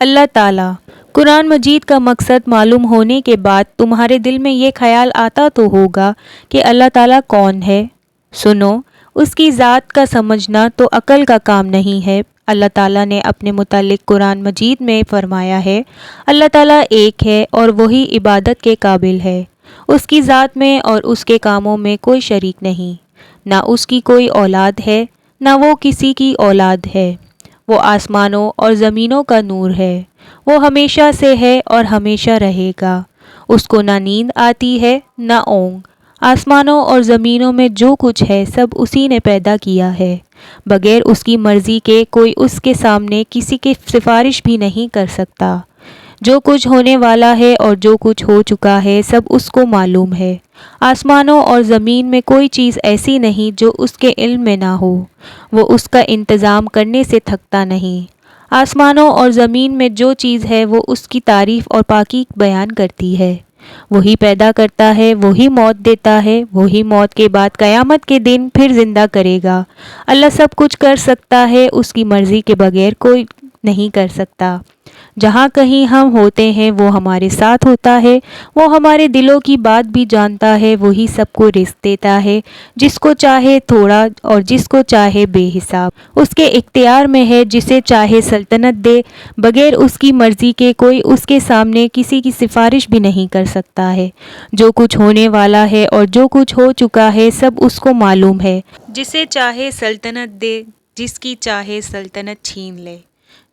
اللہ تعالیٰ۔ قرآن مجید کا مقصد معلوم ہونے کے بعد تمہارے دل میں یہ خیال آتا تو ہوگا کہ اللہ تعالیٰ کون ہے؟ سنو، اس کی ذات کا سمجھنا تو عقل کا کام نہیں ہے۔ اللہ تعالیٰ نے اپنے متعلق قرآن مجید میں فرمایا ہے، اللہ تعالیٰ ایک ہے اور وہی عبادت کے قابل ہے۔ اس کی ذات میں اور اس کے کاموں میں کوئی شریک نہیں، نہ اس کی کوئی اولاد ہے، نہ وہ کسی کی اولاد ہے۔ وہ آسمانوں اور زمینوں کا نور ہے، وہ ہمیشہ سے ہے اور ہمیشہ رہے گا۔ اس کو نہ نیند آتی ہے نہ اونگ۔ آسمانوں اور زمینوں میں جو کچھ ہے سب اسی نے پیدا کیا ہے۔ بغیر اس کی مرضی کے کوئی اس کے سامنے کسی کی سفارش بھی نہیں کر سکتا۔ جو کچھ ہونے والا ہے اور جو کچھ ہو چکا ہے سب اس کو معلوم ہے۔ آسمانوں اور زمین میں کوئی چیز ایسی نہیں جو اس کے علم میں نہ ہو۔ وہ اس کا انتظام کرنے سے تھکتا نہیں۔ آسمانوں اور زمین میں جو چیز ہے وہ اس کی تعریف اور پاکی بیان کرتی ہے۔ وہی پیدا کرتا ہے، وہی موت دیتا ہے، وہی موت کے بعد قیامت کے دن پھر زندہ کرے گا۔ اللہ سب کچھ کر سکتا ہے، اس کی مرضی کے بغیر کوئی نہیں کر سکتا۔ جہاں کہیں ہم ہوتے ہیں وہ ہمارے ساتھ ہوتا ہے، وہ ہمارے دلوں کی بات بھی جانتا ہے۔ وہی سب کو رزق دیتا ہے، جس کو چاہے تھوڑا اور جس کو چاہے بے حساب۔ اس کے اختیار میں ہے، جسے چاہے سلطنت دے۔ بغیر اس کی مرضی کے کوئی اس کے سامنے کسی کی سفارش بھی نہیں کر سکتا ہے۔ جو کچھ ہونے والا ہے اور جو کچھ ہو چکا ہے سب اس کو معلوم ہے۔ جسے چاہے سلطنت دے، جس کی چاہے سلطنت چھین لے،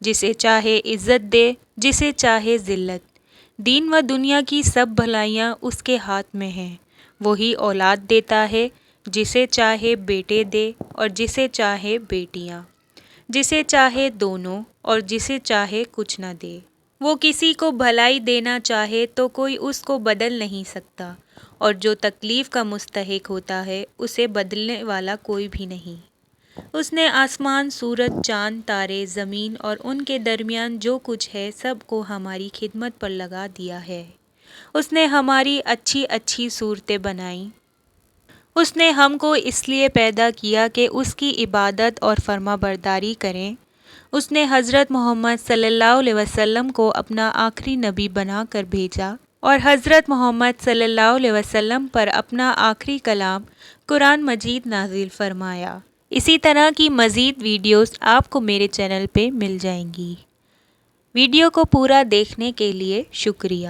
جسے چاہے عزت دے، جسے چاہے ذلت۔ دین و دنیا کی سب بھلائیاں اس کے ہاتھ میں ہیں۔ وہی اولاد دیتا ہے، جسے چاہے بیٹے دے اور جسے چاہے بیٹیاں، جسے چاہے دونوں اور جسے چاہے کچھ نہ دے۔ وہ کسی کو بھلائی دینا چاہے تو کوئی اس کو بدل نہیں سکتا، اور جو تکلیف کا مستحق ہوتا ہے اسے بدلنے والا کوئی بھی نہیں۔ اس نے آسمان، سورج، چاند، تارے، زمین اور ان کے درمیان جو کچھ ہے سب کو ہماری خدمت پر لگا دیا ہے۔ اس نے ہماری اچھی اچھی صورتیں بنائیں۔ اس نے ہم کو اس لیے پیدا کیا کہ اس کی عبادت اور فرما برداری کریں۔ اس نے حضرت محمد صلی اللہ علیہ وسلم کو اپنا آخری نبی بنا کر بھیجا اور حضرت محمد صلی اللہ علیہ وسلم پر اپنا آخری کلام قرآن مجید نازل فرمایا۔ اسی طرح کی مزید ویڈیوز آپ کو میرے چینل پہ مل جائیں گی۔ ویڈیو کو پورا دیکھنے کے لیے شکریہ۔